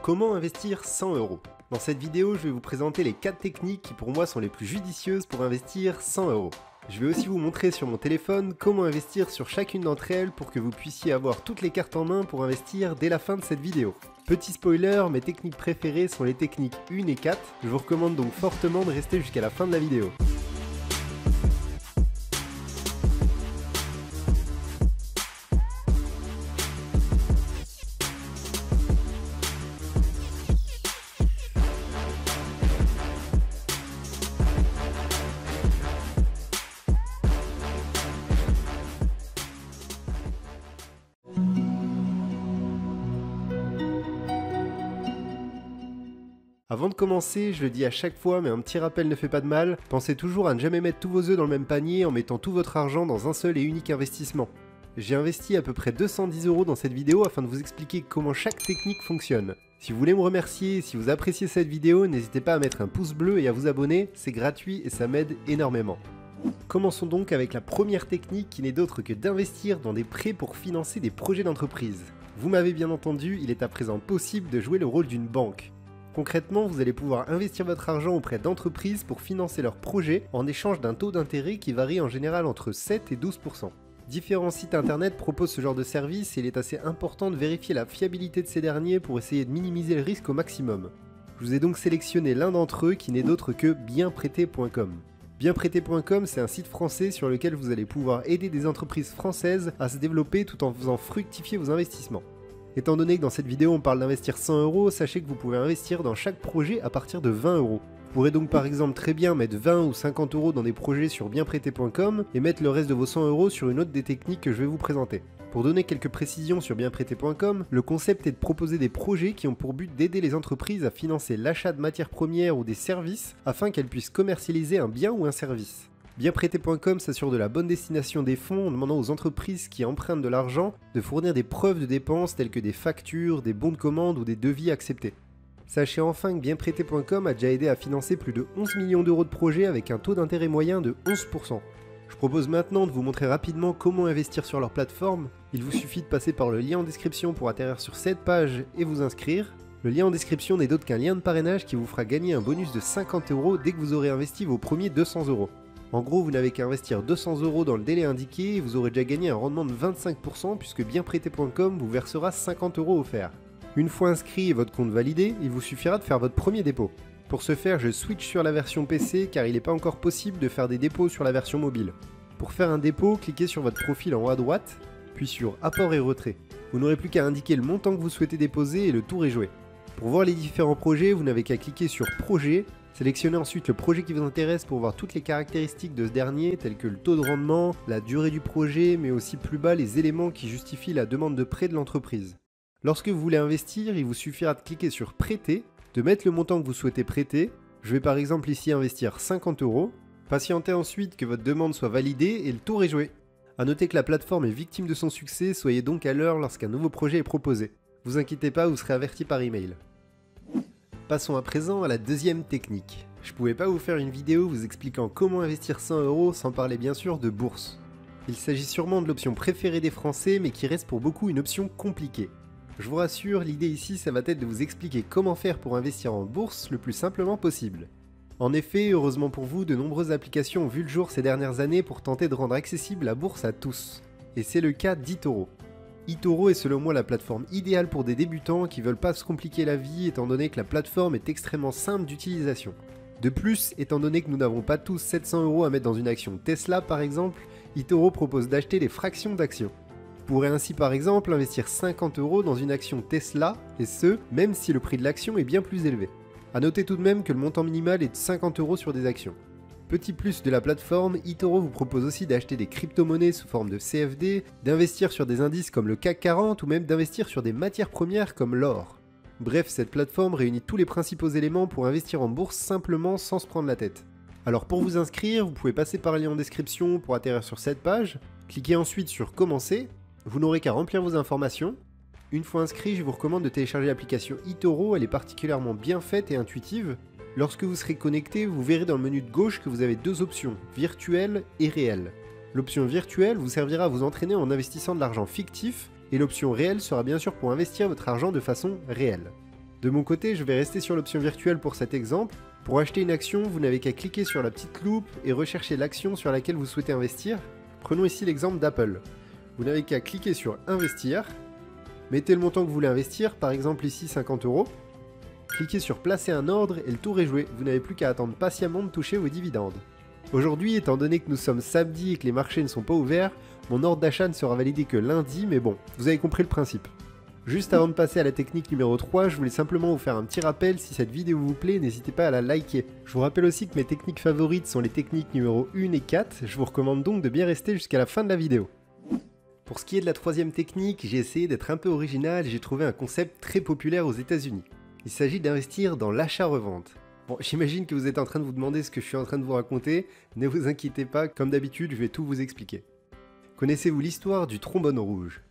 Comment investir 100 €? Dans cette vidéo, je vais vous présenter les 4 techniques qui pour moi sont les plus judicieuses pour investir 100 €. Je vais aussi vous montrer sur mon téléphone comment investir sur chacune d'entre elles pour que vous puissiez avoir toutes les cartes en main pour investir dès la fin de cette vidéo. Petit spoiler, mes techniques préférées sont les techniques 1 et 4, je vous recommande donc fortement de rester jusqu'à la fin de la vidéo. Avant de commencer, je le dis à chaque fois, mais un petit rappel ne fait pas de mal, pensez toujours à ne jamais mettre tous vos œufs dans le même panier en mettant tout votre argent dans un seul et unique investissement. J'ai investi à peu près 210 € dans cette vidéo afin de vous expliquer comment chaque technique fonctionne. Si vous voulez me remercier, si vous appréciez cette vidéo, n'hésitez pas à mettre un pouce bleu et à vous abonner, c'est gratuit et ça m'aide énormément. Commençons donc avec la première technique qui n'est d'autre que d'investir dans des prêts pour financer des projets d'entreprise. Vous m'avez bien entendu, il est à présent possible de jouer le rôle d'une banque. Concrètement, vous allez pouvoir investir votre argent auprès d'entreprises pour financer leurs projets en échange d'un taux d'intérêt qui varie en général entre 7 et 12%. Différents sites internet proposent ce genre de service et il est assez important de vérifier la fiabilité de ces derniers pour essayer de minimiser le risque au maximum. Je vous ai donc sélectionné l'un d'entre eux qui n'est d'autre que bienprêter.com. Bienprêter.com, c'est un site français sur lequel vous allez pouvoir aider des entreprises françaises à se développer tout en faisant fructifier vos investissements. Étant donné que dans cette vidéo on parle d'investir 100 €, sachez que vous pouvez investir dans chaque projet à partir de 20 €. Vous pourrez donc par exemple très bien mettre 20 ou 50 € dans des projets sur bienprêter.com et mettre le reste de vos 100 € sur une autre des techniques que je vais vous présenter. Pour donner quelques précisions sur bienprêter.com, le concept est de proposer des projets qui ont pour but d'aider les entreprises à financer l'achat de matières premières ou des services afin qu'elles puissent commercialiser un bien ou un service. Bienprêter.com s'assure de la bonne destination des fonds en demandant aux entreprises qui empruntent de l'argent de fournir des preuves de dépenses telles que des factures, des bons de commande ou des devis acceptés. Sachez enfin que Bienprêter.com a déjà aidé à financer plus de 11 millions € de projets avec un taux d'intérêt moyen de 11%. Je propose maintenant de vous montrer rapidement comment investir sur leur plateforme. Il vous suffit de passer par le lien en description pour atterrir sur cette page et vous inscrire. Le lien en description n'est d'autre qu'un lien de parrainage qui vous fera gagner un bonus de 50 € dès que vous aurez investi vos premiers 200 €. En gros, vous n'avez qu'à investir 200 € dans le délai indiqué et vous aurez déjà gagné un rendement de 25% puisque bienprêter.com vous versera 50 € offerts. Une fois inscrit et votre compte validé, il vous suffira de faire votre premier dépôt. Pour ce faire, je switch sur la version PC car il n'est pas encore possible de faire des dépôts sur la version mobile. Pour faire un dépôt, cliquez sur votre profil en haut à droite, puis sur Apport et retrait. Vous n'aurez plus qu'à indiquer le montant que vous souhaitez déposer et le tour est joué. Pour voir les différents projets, vous n'avez qu'à cliquer sur Projet. Sélectionnez ensuite le projet qui vous intéresse pour voir toutes les caractéristiques de ce dernier, telles que le taux de rendement, la durée du projet, mais aussi plus bas les éléments qui justifient la demande de prêt de l'entreprise. Lorsque vous voulez investir, il vous suffira de cliquer sur Prêter, de mettre le montant que vous souhaitez prêter. Je vais par exemple ici investir 50 €. Patientez ensuite que votre demande soit validée et le tour est joué. A noter que la plateforme est victime de son succès, soyez donc à l'heure lorsqu'un nouveau projet est proposé. Vous inquiétez pas, vous serez averti par email. Passons à présent à la deuxième technique. Je pouvais pas vous faire une vidéo vous expliquant comment investir 100 € sans parler bien sûr de bourse. Il s'agit sûrement de l'option préférée des Français mais qui reste pour beaucoup une option compliquée. Je vous rassure, l'idée ici ça va être de vous expliquer comment faire pour investir en bourse le plus simplement possible. En effet, heureusement pour vous, de nombreuses applications ont vu le jour ces dernières années pour tenter de rendre accessible la bourse à tous. Et c'est le cas d'eToro. eToro est selon moi la plateforme idéale pour des débutants qui veulent pas se compliquer la vie étant donné que la plateforme est extrêmement simple d'utilisation. De plus, étant donné que nous n'avons pas tous 700 € à mettre dans une action Tesla par exemple, eToro propose d'acheter des fractions d'actions. Vous pourrez ainsi par exemple investir 50 € dans une action Tesla, et ce, même si le prix de l'action est bien plus élevé. A noter tout de même que le montant minimal est de 50 € sur des actions. Petit plus de la plateforme, eToro vous propose aussi d'acheter des crypto-monnaies sous forme de CFD, d'investir sur des indices comme le CAC 40 ou même d'investir sur des matières premières comme l'or. Bref, cette plateforme réunit tous les principaux éléments pour investir en bourse simplement sans se prendre la tête. Alors pour vous inscrire, vous pouvez passer par le lien en description pour atterrir sur cette page, cliquez ensuite sur Commencer, vous n'aurez qu'à remplir vos informations. Une fois inscrit, je vous recommande de télécharger l'application eToro, elle est particulièrement bien faite et intuitive. Lorsque vous serez connecté, vous verrez dans le menu de gauche que vous avez deux options, virtuelle et réelle. L'option virtuelle vous servira à vous entraîner en investissant de l'argent fictif, et l'option réelle sera bien sûr pour investir votre argent de façon réelle. De mon côté, je vais rester sur l'option virtuelle pour cet exemple. Pour acheter une action, vous n'avez qu'à cliquer sur la petite loupe et rechercher l'action sur laquelle vous souhaitez investir. Prenons ici l'exemple d'Apple. Vous n'avez qu'à cliquer sur Investir, mettez le montant que vous voulez investir, par exemple ici 50 €. Cliquez sur Placer un ordre et le tour est joué, vous n'avez plus qu'à attendre patiemment de toucher vos dividendes. Aujourd'hui, étant donné que nous sommes samedi et que les marchés ne sont pas ouverts, mon ordre d'achat ne sera validé que lundi, mais bon, vous avez compris le principe. Juste avant de passer à la technique numéro 3, je voulais simplement vous faire un petit rappel, si cette vidéo vous plaît, n'hésitez pas à la liker. Je vous rappelle aussi que mes techniques favorites sont les techniques numéro 1 et 4, je vous recommande donc de bien rester jusqu'à la fin de la vidéo. Pour ce qui est de la troisième technique, j'ai essayé d'être un peu original et j'ai trouvé un concept très populaire aux États-Unis. Il s'agit d'investir dans l'achat-revente. Bon, j'imagine que vous êtes en train de vous demander ce que je suis en train de vous raconter, ne vous inquiétez pas, comme d'habitude, je vais tout vous expliquer. Connaissez-vous l'histoire du trombone rouge ?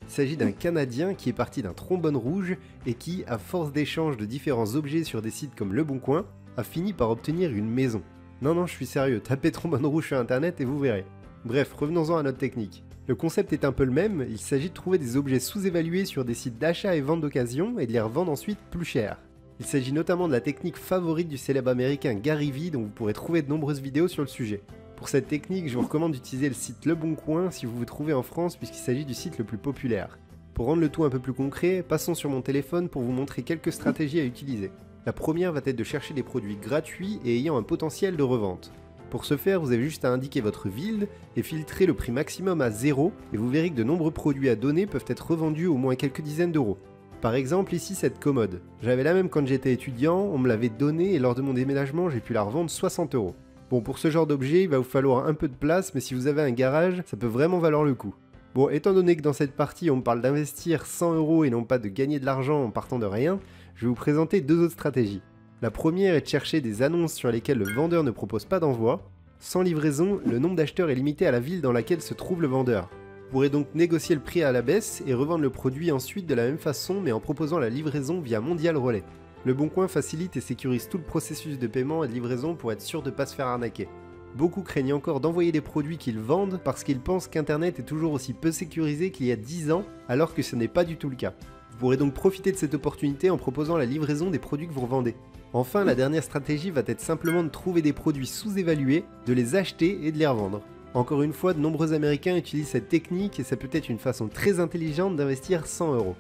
Il s'agit d'un Canadien qui est parti d'un trombone rouge et qui, à force d'échanges de différents objets sur des sites comme Le Bon Coin, a fini par obtenir une maison. Non, je suis sérieux, tapez trombone rouge sur internet et vous verrez. Bref, revenons-en à notre technique. Le concept est un peu le même, il s'agit de trouver des objets sous-évalués sur des sites d'achat et vente d'occasion et de les revendre ensuite plus cher. Il s'agit notamment de la technique favorite du célèbre américain Gary Vee dont vous pourrez trouver de nombreuses vidéos sur le sujet. Pour cette technique, je vous recommande d'utiliser le site Le Bon Coin si vous vous trouvez en France puisqu'il s'agit du site le plus populaire. Pour rendre le tout un peu plus concret, passons sur mon téléphone pour vous montrer quelques stratégies à utiliser. La première va être de chercher des produits gratuits et ayant un potentiel de revente. Pour ce faire, vous avez juste à indiquer votre ville et filtrer le prix maximum à 0 et vous verrez que de nombreux produits à donner peuvent être revendus au moins quelques dizaines d'euros. Par exemple ici cette commode. J'avais la même quand j'étais étudiant, on me l'avait donnée et lors de mon déménagement j'ai pu la revendre 60 €. Bon, pour ce genre d'objet, il va vous falloir un peu de place, mais si vous avez un garage, ça peut vraiment valoir le coup. Bon, étant donné que dans cette partie, on me parle d'investir 100 € et non pas de gagner de l'argent en partant de rien, je vais vous présenter deux autres stratégies. La première est de chercher des annonces sur lesquelles le vendeur ne propose pas d'envoi. Sans livraison, le nombre d'acheteurs est limité à la ville dans laquelle se trouve le vendeur. Vous pourrez donc négocier le prix à la baisse et revendre le produit ensuite de la même façon, mais en proposant la livraison via Mondial Relais. Le Bon Coin facilite et sécurise tout le processus de paiement et de livraison pour être sûr de ne pas se faire arnaquer. Beaucoup craignent encore d'envoyer des produits qu'ils vendent parce qu'ils pensent qu'Internet est toujours aussi peu sécurisé qu'il y a 10 ans, alors que ce n'est pas du tout le cas. Vous pourrez donc profiter de cette opportunité en proposant la livraison des produits que vous revendez. Enfin, la dernière stratégie va être simplement de trouver des produits sous-évalués, de les acheter et de les revendre. Encore une fois, de nombreux Américains utilisent cette technique et ça peut être une façon très intelligente d'investir 100 €.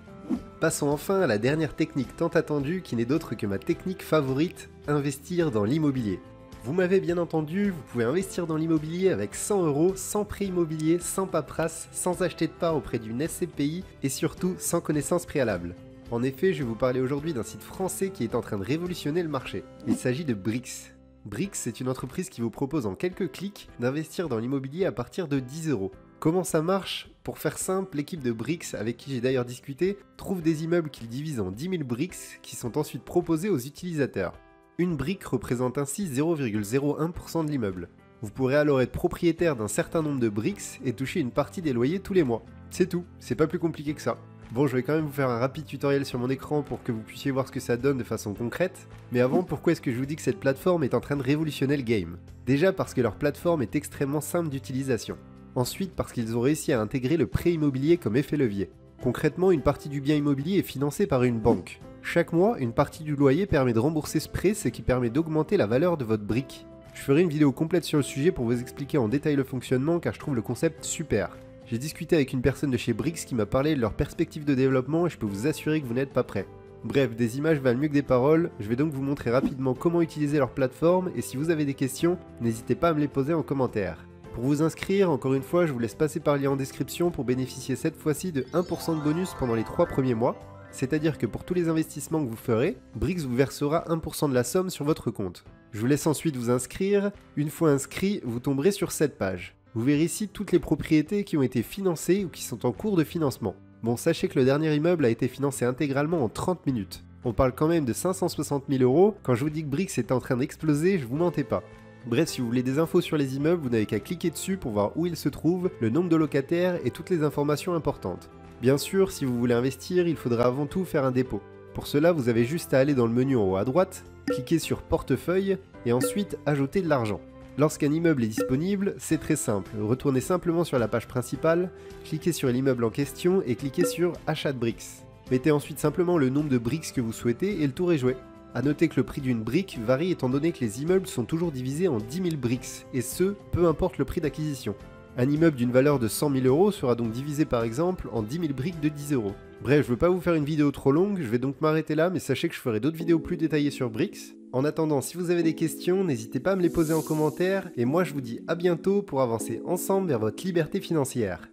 Passons enfin à la dernière technique tant attendue qui n'est d'autre que ma technique favorite, investir dans l'immobilier. Vous m'avez bien entendu, vous pouvez investir dans l'immobilier avec 100 €, sans prêt immobilier, sans paperasse, sans acheter de part auprès d'une SCPI et surtout sans connaissance préalable. En effet, je vais vous parler aujourd'hui d'un site français qui est en train de révolutionner le marché. Il s'agit de Brix. Brix, c'est une entreprise qui vous propose en quelques clics d'investir dans l'immobilier à partir de 10 €. Comment ça marche? Pour faire simple, l'équipe de Brix, avec qui j'ai d'ailleurs discuté, trouve des immeubles qu'ils divisent en 10 000 briques qui sont ensuite proposés aux utilisateurs. Une brique représente ainsi 0,01% de l'immeuble. Vous pourrez alors être propriétaire d'un certain nombre de briques et toucher une partie des loyers tous les mois. C'est tout, c'est pas plus compliqué que ça. Bon, je vais quand même vous faire un rapide tutoriel sur mon écran pour que vous puissiez voir ce que ça donne de façon concrète. Mais avant, pourquoi est-ce que je vous dis que cette plateforme est en train de révolutionner le game? Déjà parce que leur plateforme est extrêmement simple d'utilisation. Ensuite parce qu'ils ont réussi à intégrer le prêt immobilier comme effet levier. Concrètement, une partie du bien immobilier est financée par une banque. Chaque mois, une partie du loyer permet de rembourser ce prêt, ce qui permet d'augmenter la valeur de votre brique. Je ferai une vidéo complète sur le sujet pour vous expliquer en détail le fonctionnement car je trouve le concept super. J'ai discuté avec une personne de chez Brix qui m'a parlé de leur perspective de développement et je peux vous assurer que vous n'êtes pas prêts. Bref, des images valent mieux que des paroles, je vais donc vous montrer rapidement comment utiliser leur plateforme et si vous avez des questions, n'hésitez pas à me les poser en commentaire. Pour vous inscrire, encore une fois, je vous laisse passer par le lien en description pour bénéficier cette fois-ci de 1% de bonus pendant les 3 premiers mois. C'est-à-dire que pour tous les investissements que vous ferez, Brix vous versera 1% de la somme sur votre compte. Je vous laisse ensuite vous inscrire. Une fois inscrit, vous tomberez sur cette page. Vous verrez ici toutes les propriétés qui ont été financées ou qui sont en cours de financement. Bon, sachez que le dernier immeuble a été financé intégralement en 30 minutes. On parle quand même de 560 000 €. Quand je vous dis que Brix est en train d'exploser, je vous mentais pas. Bref, si vous voulez des infos sur les immeubles, vous n'avez qu'à cliquer dessus pour voir où ils se trouvent, le nombre de locataires et toutes les informations importantes. Bien sûr, si vous voulez investir, il faudra avant tout faire un dépôt. Pour cela, vous avez juste à aller dans le menu en haut à droite, cliquer sur Portefeuille et ensuite ajouter de l'argent. Lorsqu'un immeuble est disponible, c'est très simple. Retournez simplement sur la page principale, cliquez sur l'immeuble en question et cliquez sur Achat de Brix. Mettez ensuite simplement le nombre de briques que vous souhaitez et le tour est joué. A noter que le prix d'une brique varie étant donné que les immeubles sont toujours divisés en 10 000 briques, et ce, peu importe le prix d'acquisition. Un immeuble d'une valeur de 100 000 € sera donc divisé par exemple en 10 000 briques de 10 €. Bref, je veux pas vous faire une vidéo trop longue, je vais donc m'arrêter là, mais sachez que je ferai d'autres vidéos plus détaillées sur Brix. En attendant, si vous avez des questions, n'hésitez pas à me les poser en commentaire, et moi je vous dis à bientôt pour avancer ensemble vers votre liberté financière.